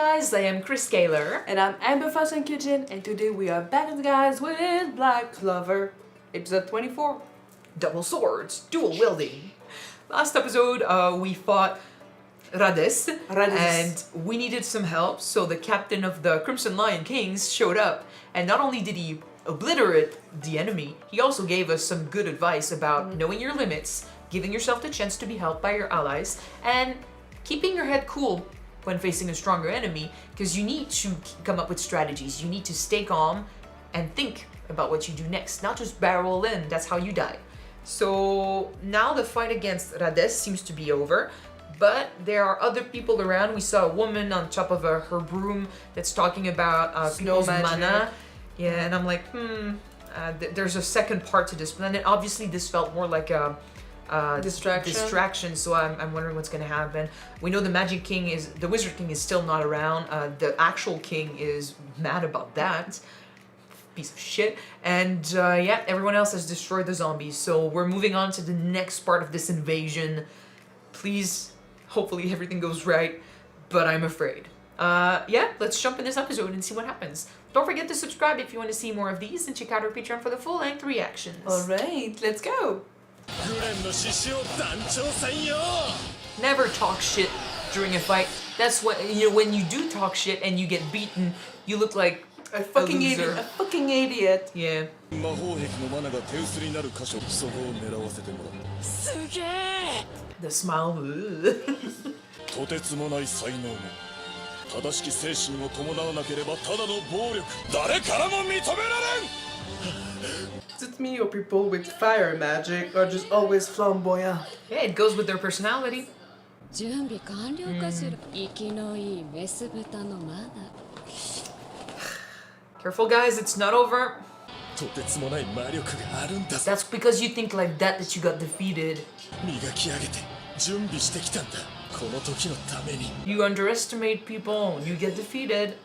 guys, I am Chris Scaler. And I'm Amber and Kyuujin, and today we are back guys with Black Clover, episode 24. Double swords, dual wielding. Last episode, we fought Rades, and we needed some help, so the captain of the Crimson Lion Kings showed up, and not only did he obliterate the enemy, he also gave us some good advice about knowing your limits, giving yourself the chance to be helped by your allies, and keeping your head cool when facing a stronger enemy, because you need to come up with strategies. You need to stay calm and think about what you do next, not just barrel in. That's how you die. So now the fight against Rades seems to be over, but there are other people around. We saw a woman on top of her broom that's talking about people's mana. Yeah, and I'm like, there's a second part to this planet. Obviously, this felt more like a distraction, so I'm wondering what's gonna happen. We know the Wizard King is still not around. The actual king is mad about that. Piece of shit. And yeah, everyone else has destroyed the zombies, so we're moving on to the next part of this invasion. Please, hopefully everything goes right, but I'm afraid. Yeah, let's jump in this episode and see what happens. Don't forget to subscribe if you want to see more of these, and check out our Patreon for the full-length reactions. Alright, let's go! Never talk shit during a fight. That's what, when you do talk shit and you get beaten, you look like a fucking idiot. A fucking idiot. Yeah. The smile. Is it me or people with fire magic are just always flamboyant? Yeah, it goes with their personality. Careful guys, it's not over. That's because you think like that you got defeated. You underestimate people, you get defeated.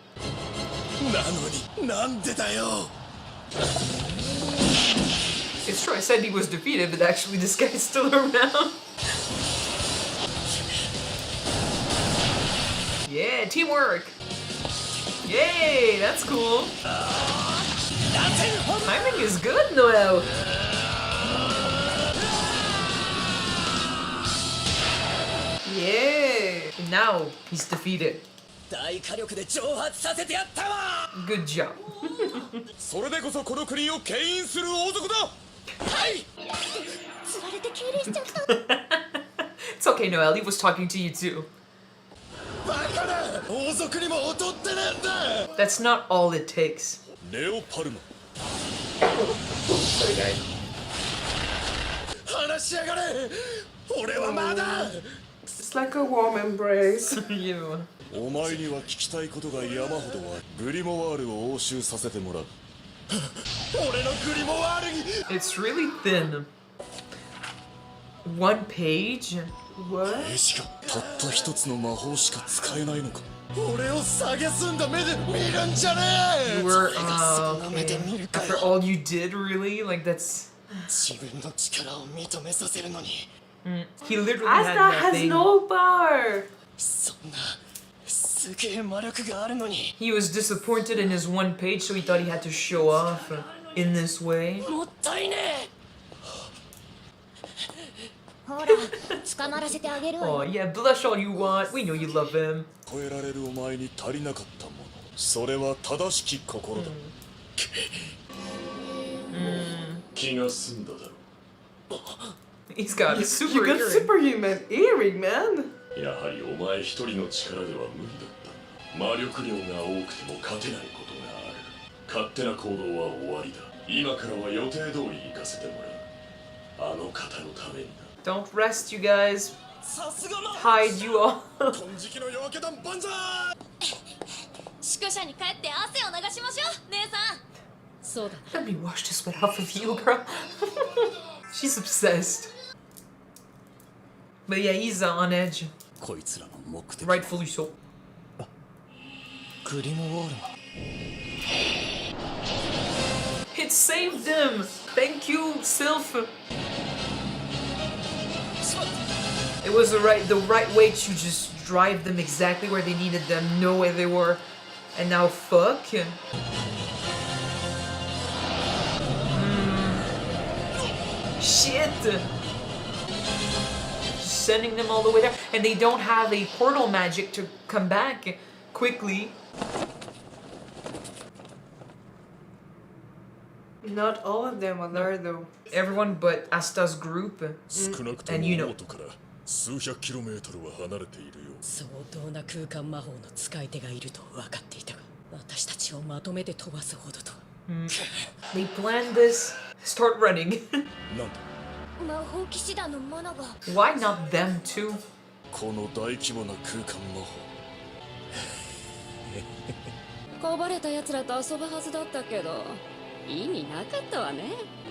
It's true, I said he was defeated, but actually this guy's still around. Yeah, teamwork! Yay, that's cool. Timing is good, Noel. Yeah, now he's defeated. Good job. It's okay, Noel, he was talking to you too. That's not all it takes. It's like a warm embrace. Yeah. It's really thin. 1 page? What? You were, okay. After all you did, really? Like, that's... He literally had Asta has nothing. no power! He was disappointed in his 1 page, so he thought he had to show off in this way. Oh yeah, blush all you want. We know you love him. He's got a super You got earring. superhuman earring, man! Don't rest, you guys. Hide you all. Let me wash the sweat off of you, girl. She's obsessed. But yeah, he's on edge. Rightfully so. It saved him! Thank you, Sylph! It was the right way to just drive them exactly where they needed them, know where they were, and now fuck. Shit! Just sending them all the way there, and they don't have a portal magic to come back quickly. Not all of them are there though. Everyone but Asta's group and Yuno. 数百キロメートルは離れているよ。相当な空間魔法の使い手がいると分かっていたが、私たちをまとめて飛ばすほどとは。They planned this. Start running. なんだ。魔法騎士団のマナが Why not them too? この大規模な空間魔法。こぼれた奴らと遊ぶはずだったけど意味なかったわね。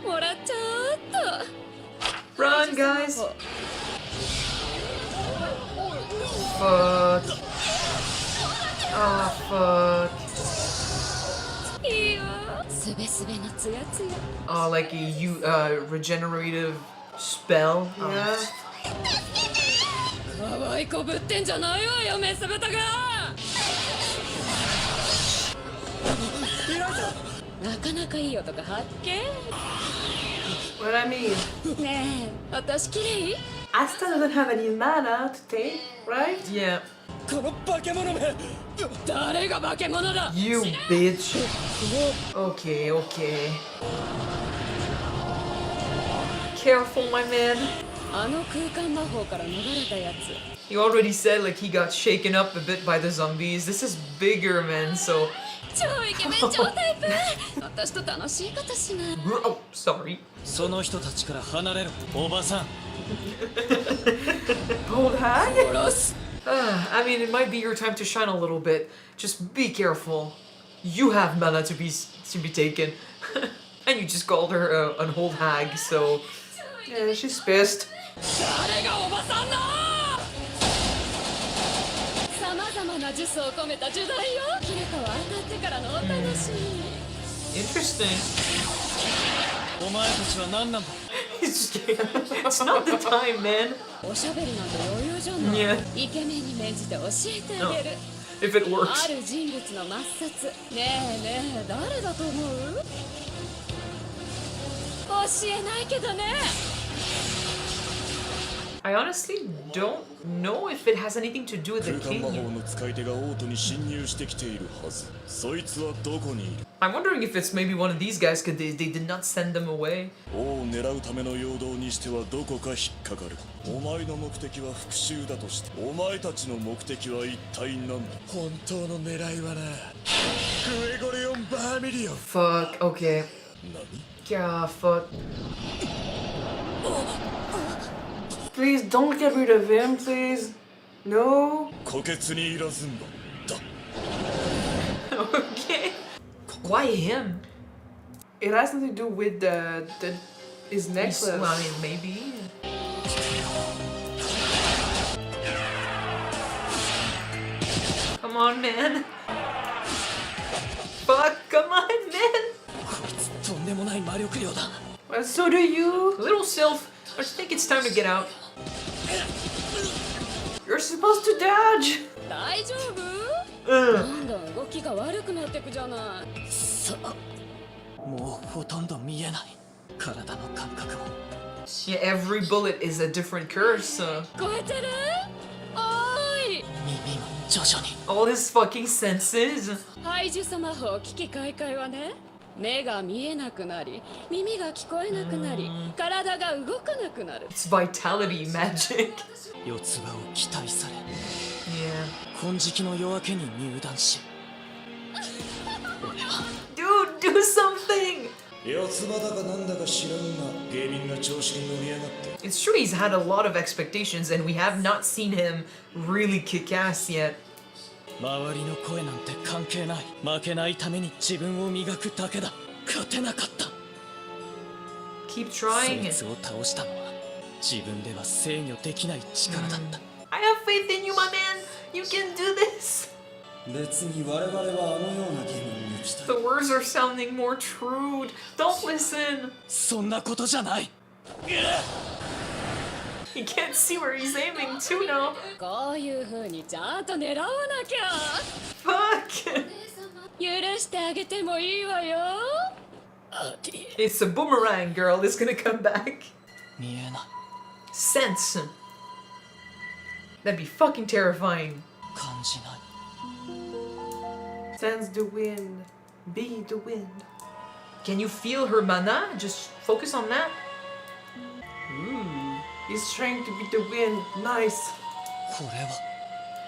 もらっちゃおうっと。 Run, guys! Fuck. Oh, fuck. いいわ。すべすべのツヤツヤ。 Oh, like a regenerative spell. Yeah. 可愛いこぶってんじゃないわよ、メス豚が。なかなかいい男発見。 What I mean? ねえ、私綺麗？ Asta doesn't have any mana to take, right? Yeah. この化け物め！誰が化け物だ？ You bitch. Okay, okay. Careful, my man. あの空間魔法から逃れたやつ。 You already said like he got shaken up a bit by the zombies. This is bigger, man, so... 超イケメン超タイプ。私と楽しいことしない。 Oh, sorry. その人たちから離れろ、おばさん。 Gold hag? 殺す。 I mean, it might be your time to shine a little bit. Just be careful. You have mana to be taken. And you just called her an old hag, so... Yeah, she's pissed. 誰がおばさんだ。さまざまな呪詛を込めた呪題よ。キレカは当たってからのお楽しみ。 Interesting. お前たちは何なんだ。 It's not the time, man. おしゃべりなんて余裕じゃない。 Yeah. イケメンに免じて教えてあげる。 If it あ works. る人物の抹殺。ねえねえ、誰だと思う？教えないけどね。 I honestly don't know if it has anything to do with the 空間魔法 king. の使い手が王都に侵入してきているはず。そいつはどこにいる？ I'm wondering if it's maybe one of these guys because they did not send them away. 王を狙うための陽動にしてはどこか引っかかる。お前の目的は復讐だとして、お前たちの目的は一体何だ？本当の狙いはな、グレゴリオン・バーミリオン。 Fuck, okay. 何？ Yeah, fuck. Please don't get rid of him, please. No. 虎穴にいらずんぼだ。 Okay. Why him? It has something to do with his necklace. Well, I mean, maybe. Come on, man. Fuck, come on, man. こいつとんでもない魔力量だ。 Well, so do you. Little Sylph, I think it's time to get out. You're supposed to dodge. 大丈夫？ Ugh. どんどん動きが悪くなってくじゃない。さあ、もうほとんど見えない。体の感覚も。 Yeah, every bullet is a different curse. 聞こえてる？おーい。耳も徐々に。 All his fucking senses. 廃呪詛魔法危機開会はね、目が見えなくなり、耳が聞こえなくなり、体が動かなくなる。 It's vitality magic. 四つ葉を期待され、 Yeah. 金色の夜明けに入団し、俺は Dude, do something! 四つ葉だかなんだか知らんが、ゲーミンが調子に乗りやがって。 It's true he's had a lot of expectations and we have not seen him really kick ass yet. 周りの声なんて関係ない。負けないために自分を磨くだけだ。勝てなかった。 Keep そ trying. いつを倒したのは自分では制御できない力だった。 I have faith in you, my man. You can do this. 別に我々はあのようなゲームに打ちたい。 The words are sounding more true. Don't listen. そんなことじゃない。He can't see where he's aiming to now. こういう風にちゃんと狙わなきゃ Fuck! 許してあげてもいいわよ It's a boomerang, girl. It's gonna come back. 見えない Sense. That'd be fucking terrifying. 感じない Sense the wind. Be the wind. Can you feel her mana? Just focus on that. He's trying to be the wind. Nice. これは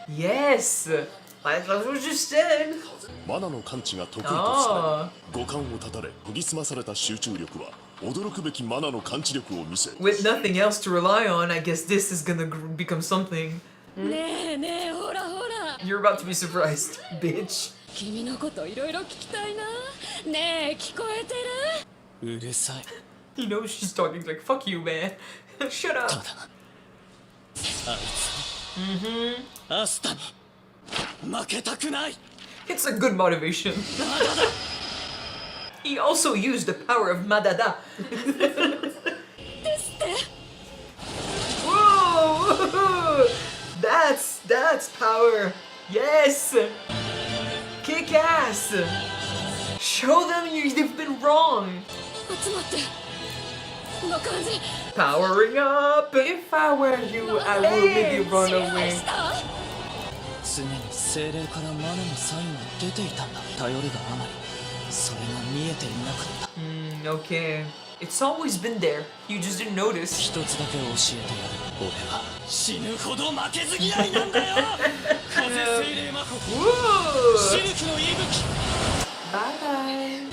Yes. Like what you said. マナの感知が得意として Oh. 五感を断たれ研ぎ澄まされた集中力は驚くべきマナの感知力を見せ With nothing else to rely on, I guess this is gonna become something. ねえねえほらほら You're about to be surprised, bitch. 君のこといろいろ聞きたいなねえ聞こえてるうるさい He knows she's talking like, fuck you, man. Shut た up. だあいつアスタに負けたくない It's a good motivation. He also used the power of Madada. ですって Whoa! That's power. Yes. Kick ass. Show them they've been wrong. 集まってこの感じ Powering up. If I were you, I would maybe run 支配 away. した 常に精霊からマナのサインは出ていたんだ頼るがあまりそれが見えていなかった Okay. It's always been there. You just didn't notice. 一つだけ教えてやる俺は死ぬほど負けず嫌いなんだよ風精霊魔法 Whoa! シルクの息吹 Bye bye.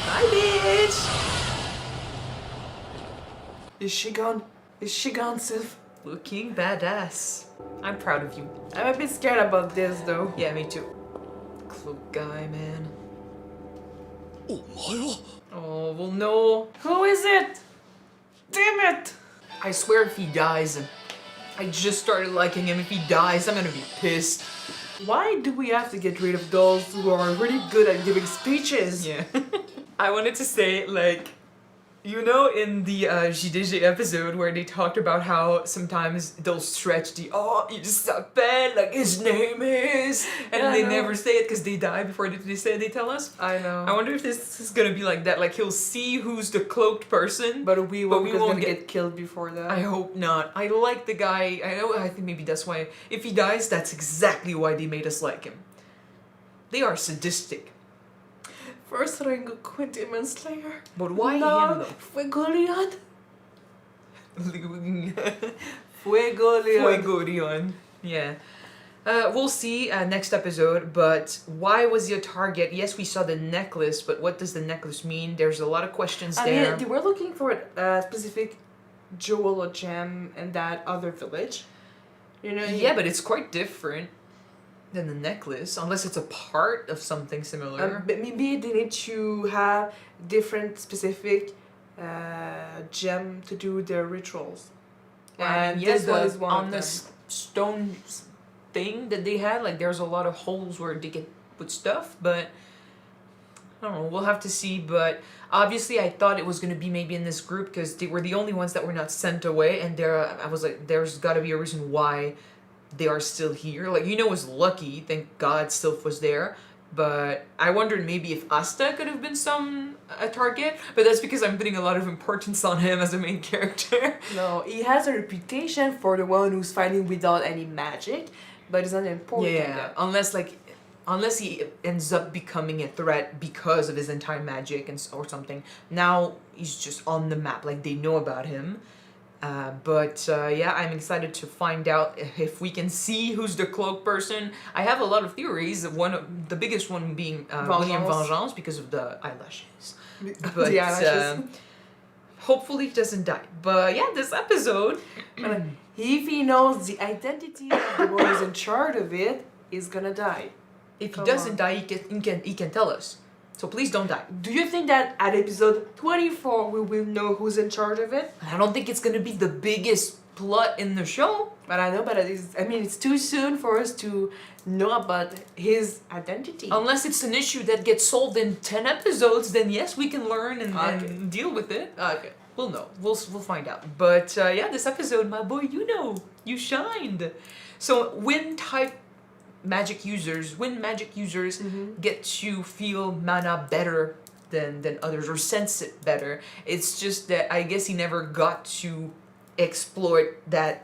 Bye, bitch. Is she gone? Is she gone, Sylph? Looking badass. I'm proud of you. I'm a bit scared about this though. Yeah, me too. Cloak guy, man. お前は Oh, well, no. Who is it? Damn it! I swear if he dies, I just started liking him. If he dies, I'm gonna be pissed. Why do we have to get rid of those who are really good at giving speeches? Yeah. I wanted to say, like, you know, in the JDG episode where they talked about how sometimes they'll stretch the il s'appelle, like his name is, and Yeah, I they know. never say it because they die before they tell us. I know. I wonder if this is gonna be like that. Like he'll see who's the cloaked person, But we won't won't get killed before that. I hope not. I like the guy. I think maybe that's why. If he dies, that's exactly why they made us like him. They are sadistic. First ring of Queen Demon Slayer. But why no, him Fuego Leon. though? Fuego Leon. Fuego Leon. Yeah. We'll see next episode, but why was he a target? Yes, we saw the necklace, but what does the necklace mean? There's a lot of questions I there. mean, they were looking for a specific jewel or gem in that other village. You know? Yeah, but it's quite different than the necklace, unless it's a part of something similar. But maybe they need to have different specific gem to do their rituals. And yeah, this one is one on of the them. stone thing that they had, like there's a lot of holes where they could put stuff, but I don't know, we'll have to see. But obviously I thought it was going to be maybe in this group because they were the only ones that were not sent away, and I was like, there's got to be a reason why they are still here. Like, Yuno was lucky, thank God Sylph was there, but I wondered maybe if Asta could have been a target, but that's because I'm putting a lot of importance on him as a main character. No, he has a reputation for the one who's fighting without any magic, but it's not important. Yeah, unless he ends up becoming a threat because of his entire magic or something. Now he's just on the map, like they know about him. But yeah, I'm excited to find out if we can see who's the cloak person. I have a lot of theories. The biggest one being William Vengeance because of the eyelashes. But The eyelashes. hopefully he doesn't die. But yeah, this episode. If he knows the identity of the one who's in charge of it, he's gonna die. If he Come doesn't on. die, he can tell us. So please don't die. Do you think that at episode 24 we will know who's in charge of it? I don't think it's gonna be the biggest plot in the show. But I know, but it's too soon for us to know about his identity. Unless it's an issue that gets solved in 10 episodes, then yes, we can learn and deal with it. Okay. we'll know. We'll find out. But yeah, this episode, my boy Yuno, you shined. So when magic users get to feel mana better than others or sense it better, it's just that I guess he never got to exploit that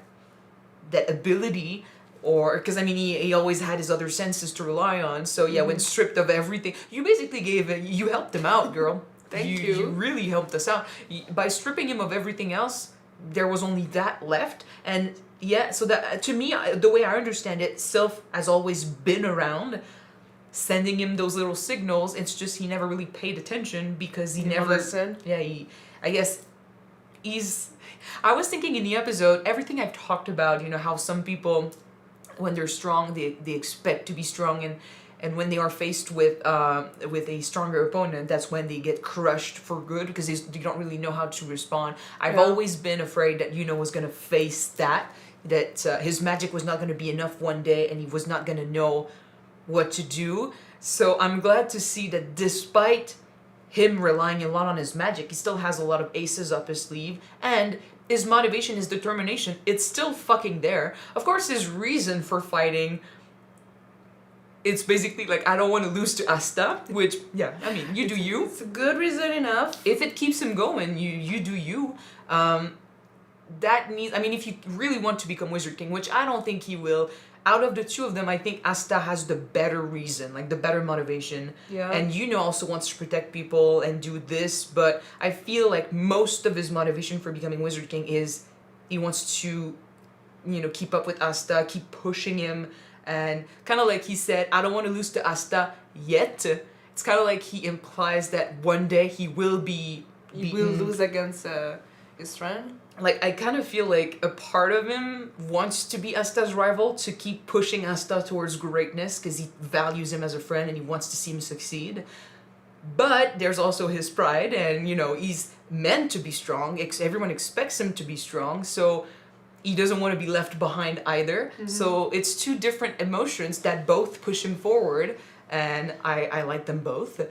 ability, or because I mean he always had his other senses to rely on. So yeah, when stripped of everything, you basically you helped him out, girl. Thank You you. really helped us out by stripping him of everything else. There was only that left, and yeah. So that to me, the way I understand it, Sylph has always been around, sending him those little signals. It's just he never really paid attention because he never listened. Yeah, I guess I was thinking in the episode, everything I've talked about, you know, how some people, when they're strong, they expect to be strong, and when they are faced with a stronger opponent, that's when they get crushed for good because they don't really know how to respond. I've always been afraid that Yuno was going to face that his magic was not going to be enough one day and he was not going to know what to do. So I'm glad to see that despite him relying a lot on his magic, he still has a lot of aces up his sleeve, and his motivation, his determination, it's still fucking there. Of course, his reason for fighting, it's basically like, I don't want to lose to Asta, which, yeah, I mean, you do you. It's a good reason enough. If it keeps him going, you do you. That means, I mean, if you really want to become Wizard King, which I don't think he will, out of the two of them, I think Asta has the better reason, like the better motivation. Yeah. And Yuno also wants to protect people and do this, but I feel like most of his motivation for becoming Wizard King is he wants to, you know, keep up with Asta, keep pushing him, and kind of like he said, I don't want to lose to Asta yet. It's kind of like he implies that one day he will be beaten. He will lose against his friend. Like, I kind of feel like a part of him wants to be Asta's rival, to keep pushing Asta towards greatness because he values him as a friend and he wants to see him succeed. But there's also his pride, and, you know, he's meant to be strong. Everyone expects him to be strong, so he doesn't want to be left behind either. So it's two different emotions that both push him forward, and I like them both.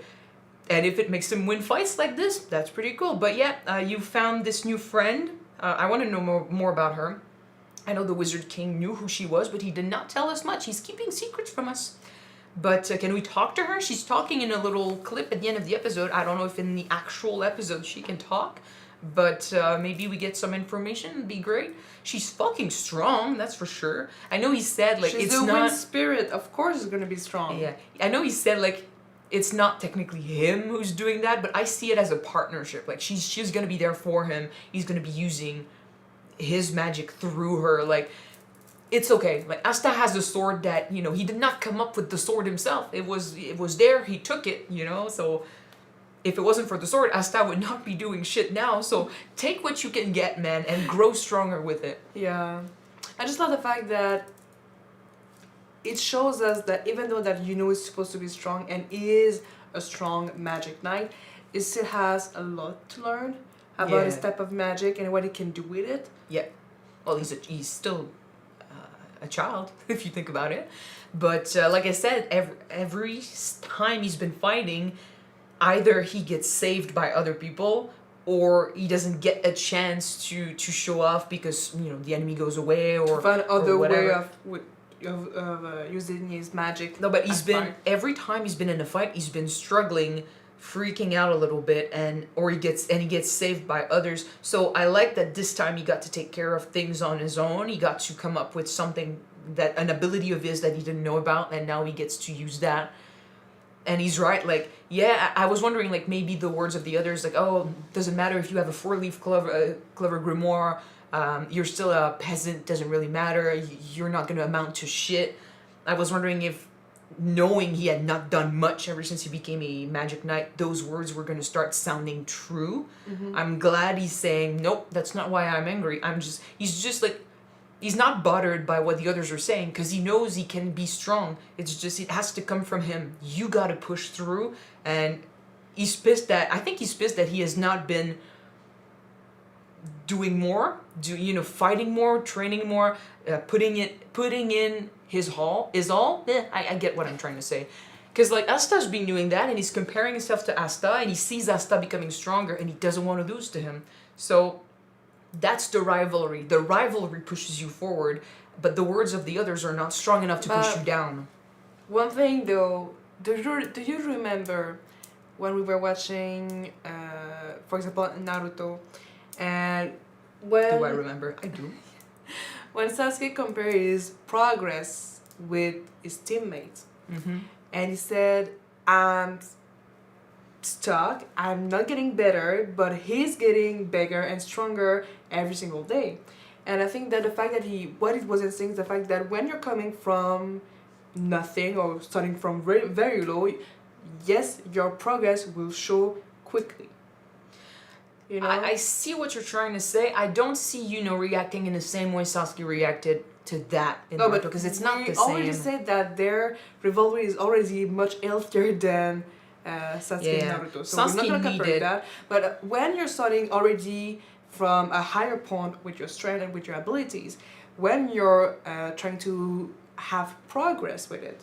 And if it makes him win fights like this, that's pretty cool. But yeah, you found this new friend. I want to know more about her. I know the Wizard King knew who she was, but he did not tell us much. He's keeping secrets from us. But can we talk to her? She's talking in a little clip at the end of the episode. I don't know if in the actual episode she can talk, but maybe we get some information. It'd be great. She's fucking strong, that's for sure. I know he said, like, She's it's the not... wind spirit. Of course it's going to be strong. Yeah, I know he said, like, it's not technically him who's doing that, but I see it as a partnership. Like, she's gonna be there for him. He's gonna be using his magic through her. Like, it's okay. Like, Asta has a sword that, you know, he did not come up with the sword himself. It was there. He took it, you know. So if it wasn't for the sword, Asta would not be doing shit now. So take what you can get, man, and grow stronger with it. Yeah. I just love the fact that it shows us that even though that Yuno is supposed to be strong and is a strong magic knight, it still has a lot to learn about his type of magic and what he can do with it. Yeah. Well, he's still a child, if you think about it. But like I said, every time he's been fighting, either he gets saved by other people, or he doesn't get a chance to show off because, you know, the enemy goes away, or To find other way whatever. of using his magic. No, but as part. every time he's been in a fight, he's been struggling, freaking out a little bit, or he gets saved by others. So I like that this time he got to take care of things on his own. He got to come up with something, an ability of his that he didn't know about, and now he gets to use that. And he's right, like, yeah, I was wondering, like, maybe the words of the others, like, oh, doesn't matter if you have a 4-leaf clever grimoire, you're still a peasant, doesn't really matter, you're not going to amount to shit. I was wondering if, knowing he had not done much ever since he became a magic knight, those words were going to start sounding true. I'm glad he's saying, nope, that's not why I'm angry. He's just like, he's not bothered by what the others are saying because he knows he can be strong. It's just, it has to come from him. You got to push through. And he's pissed that he has not been doing more, fighting more, training more, putting in his all. I get what I'm trying to say. Because like Asta's been doing that, and he's comparing himself to Asta, and he sees Asta becoming stronger, and he doesn't want to lose to him. So that's the rivalry. The rivalry pushes you forward, but the words of the others are not strong enough to push you down. One thing though, do you remember when we were watching, for example, Naruto, and when... Do I remember? I do. When Sasuke compared his progress with his teammates, and he said, I'm stuck, I'm not getting better, but he's getting bigger and stronger every single day. And I think that the fact that what it was saying is the fact that when you're coming from nothing or starting from very, very low, yes, your progress will show quickly. You know? I see what you're trying to say. I don't see Yuno reacting in the same way Sasuke reacted to that in Naruto, because it's not the same. We already said that their rivalry is already much healthier than Sasuke and Naruto. So Sasuke we're not going to compare that. But when you're starting already from a higher point with your strength and with your abilities, when you're trying to have progress with it,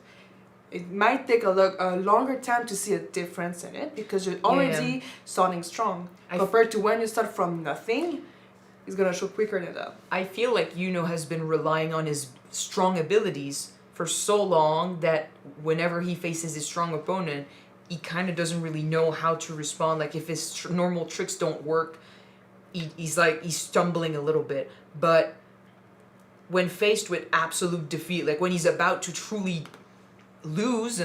it might take a longer time to see a difference in it, because you're already starting strong. Compared to when you start from nothing, it's gonna show quicker than that. I feel like Yuno has been relying on his strong abilities for so long that whenever he faces his strong opponent, he kind of doesn't really know how to respond. Like if his normal tricks don't work, he's stumbling a little bit. But when faced with absolute defeat, like when he's about to truly lose,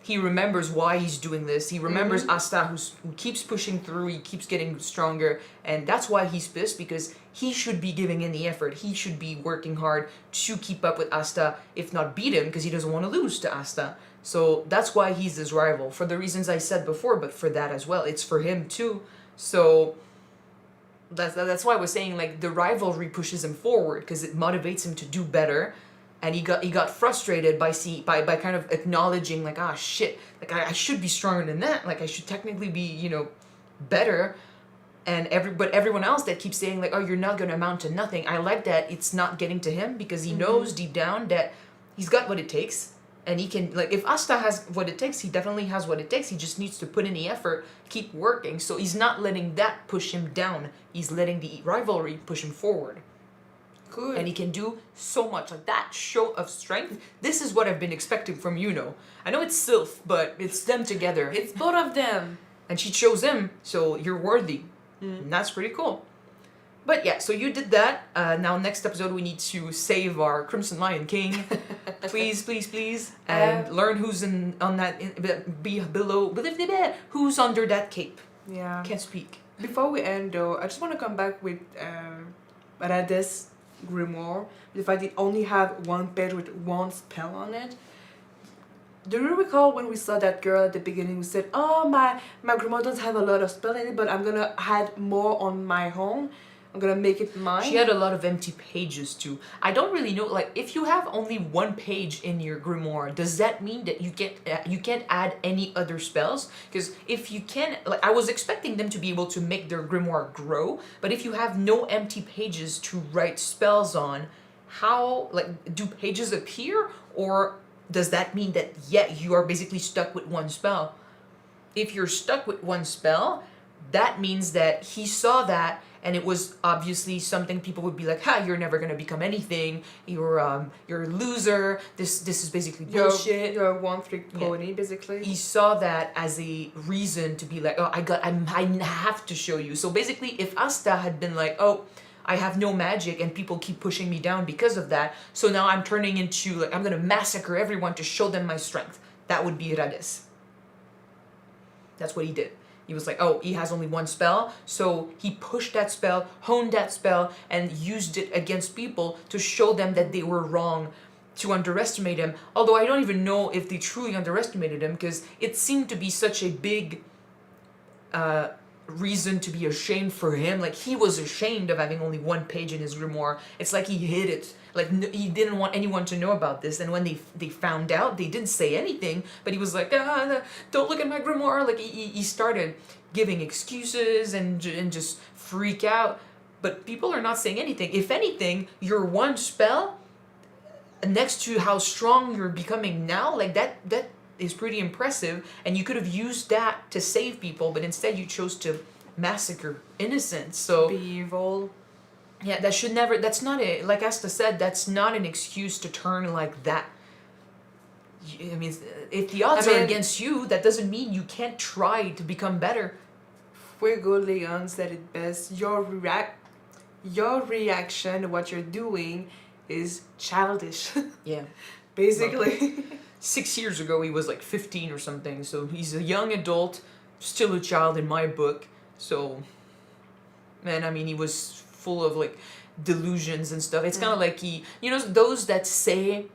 he remembers why he's doing this. He remembers Asta, who keeps pushing through, he keeps getting stronger, and that's why he's pissed, because he should be giving in the effort. He should be working hard to keep up with Asta, if not beat him, because he doesn't want to lose to Asta. So that's why he's his rival, for the reasons I said before, but for that as well. It's for him too. So that's why I was saying, like, the rivalry pushes him forward, because it motivates him to do better. And he got frustrated by kind of acknowledging, like, ah, shit, like I should be stronger than that, like I should technically be, better. And everyone else that keeps saying, like, oh, you're not gonna amount to nothing, I like that it's not getting to him, because he knows deep down that he's got what it takes, and he can, like, if Asta has what it takes, he definitely has what it takes. He just needs to put in the effort, keep working. So he's not letting that push him down. He's letting the rivalry push him forward. Good. And he can do so much. Like, that show of strength, this is what I've been expecting from Yuno. I know it's Sylph, but it's them together. It's both of them. And she chose him, so you're worthy. And that's pretty cool. But yeah, so you did that. Now next episode we need to save our Crimson Lion King. Please, please, please. And learn who's who's under that cape. Yeah. Can't speak. Before we end though, I just want to come back with Rades grimoire. The fact it only have one page with one spell on it. Do you recall when we saw that girl at the beginning who said, oh, my grimoire doesn't have a lot of spell in it, but I'm gonna add more on my own. I'm gonna make it mine. She had a lot of empty pages too. I don't really know, like, if you have only one page in your grimoire, does that mean that you can't add any other spells? Because if you can, like, I was expecting them to be able to make their grimoire grow, but if you have no empty pages to write spells on, how, like, do pages appear? Or does that mean that, yeah, you are basically stuck with one spell? If you're stuck with one spell, that means that he saw that, and it was obviously something people would be like, ha, you're never gonna become anything. You're a loser. This is basically bullshit. You're a one-trick pony, basically. He saw that as a reason to be like, oh, I have to show you. So basically, if Asta had been like, oh, I have no magic and people keep pushing me down because of that, so now I'm turning into, like, I'm gonna massacre everyone to show them my strength. That would be Rades. That's what he did. He was like, oh, he has only one spell, so he pushed that spell, honed that spell, and used it against people to show them that they were wrong, to underestimate him. Although I don't even know if they truly underestimated him, because it seemed to be such a big reason to be ashamed for him. Like, he was ashamed of having only one page in his grimoire. It's like he hid it. Like, he didn't want anyone to know about this. And when they found out, they didn't say anything, but he was like, don't look at my grimoire. Like, he started giving excuses and just freak out. But people are not saying anything. If anything, your one spell, next to how strong you're becoming now, like, that is pretty impressive, and you could have used that to save people, but instead you chose to massacre innocents. So Be evil. yeah, that should never. That's not a, like Asta said. That's not an excuse to turn like that. I mean, if the odds are against you, that doesn't mean you can't try to become better. Fuego Leon said it best. Your reaction to what you're doing is childish. Yeah. Basically. 6 years ago, he was like 15 or something, so he's a young adult, still a child in my book. So, man, I mean, he was full of like delusions and stuff. It's kind of like those that say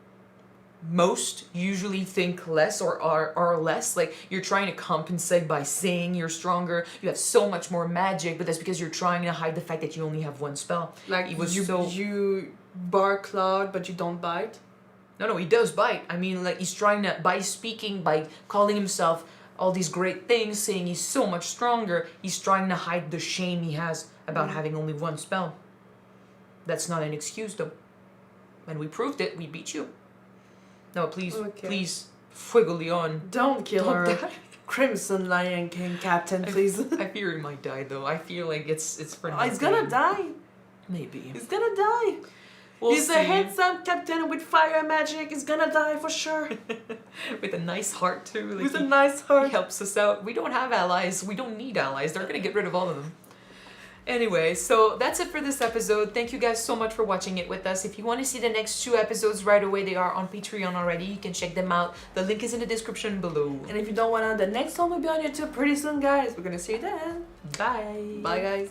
most usually think less or are less. Like, you're trying to compensate by saying you're stronger, you have so much more magic, but that's because you're trying to hide the fact that you only have one spell. Like, you bark loud, but you don't bite. No, he does bite. I mean, like, he's trying to, by speaking, by calling himself all these great things, saying he's so much stronger, he's trying to hide the shame he has about having only one spell. That's not an excuse, though. And we proved it. We beat you. No, please, Fuego Leon. Don't kill her. Die. Crimson Lion King Captain, please. I fear he might die, though. I feel like it's for nothing. He's gonna die. Maybe. He's gonna die. He's a handsome captain with fire magic. He's gonna die for sure. With a nice heart, too. Like, With a nice heart. He helps us out. We don't have allies. We don't need allies. They're gonna get rid of all of them. Anyway, so that's it for this episode. Thank you guys so much for watching it with us. If you want to see the next 2 episodes right away, they are on Patreon already. You can check them out. The link is in the description below. And if you don't want to, the next one will be on YouTube pretty soon, guys. We're gonna see you then. Bye. Bye, guys.